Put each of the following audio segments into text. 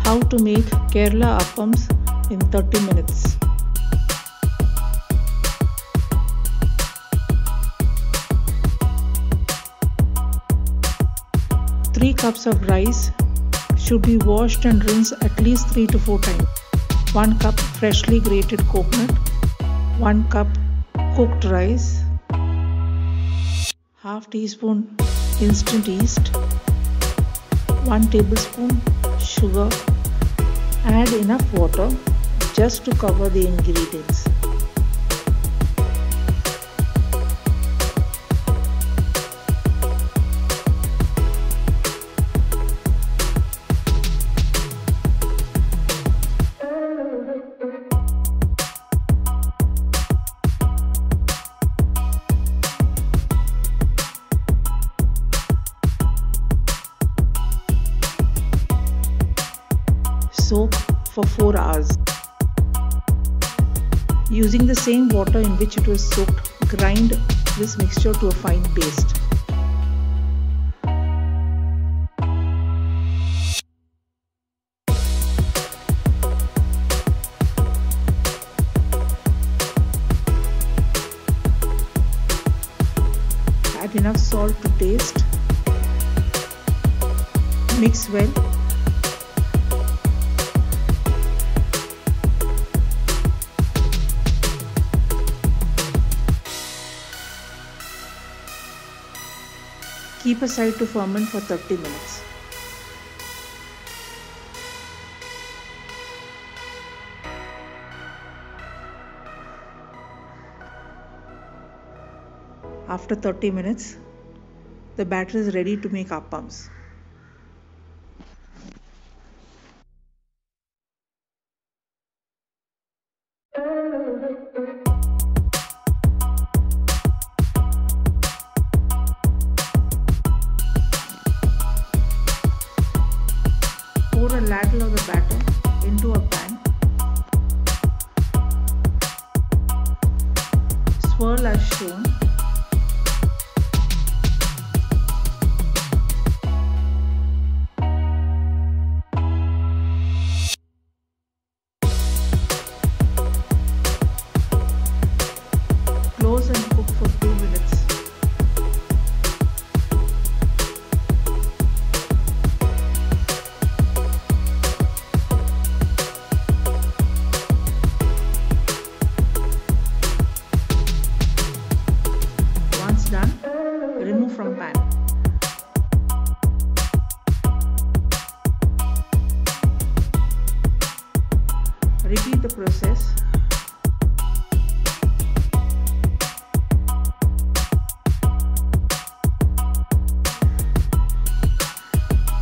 How to make Kerala Appams in 30 minutes. Three cups of rice should be washed and rinsed at least 3 to 4 times. 1 cup freshly grated coconut, 1 cup cooked rice, half teaspoon instant yeast, 1 tablespoon sugar. Add enough water just to cover the ingredients. Soak for 4 hours. Using the same water in which it was soaked, grind this mixture to a fine paste. Add enough salt to taste. Mix well. Keep aside to ferment for 30 minutes. After 30 minutes, the batter is ready to make appams. Pour a ladle of the batter into a pan. Swirl as shown. Close and cook for 2 minutes. Once done, remove from pan. Repeat the process.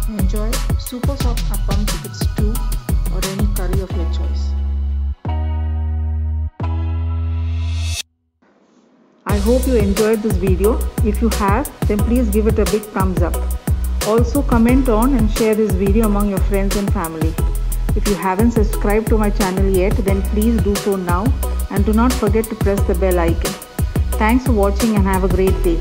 Enjoy super soft appams with stew or any curry of your choice. I hope you enjoyed this video. If you have, then please give it a big thumbs up. Also comment on and share this video among your friends and family. If you haven't subscribed to my channel yet, then please do so now and do not forget to press the bell icon. Thanks for watching and have a great day.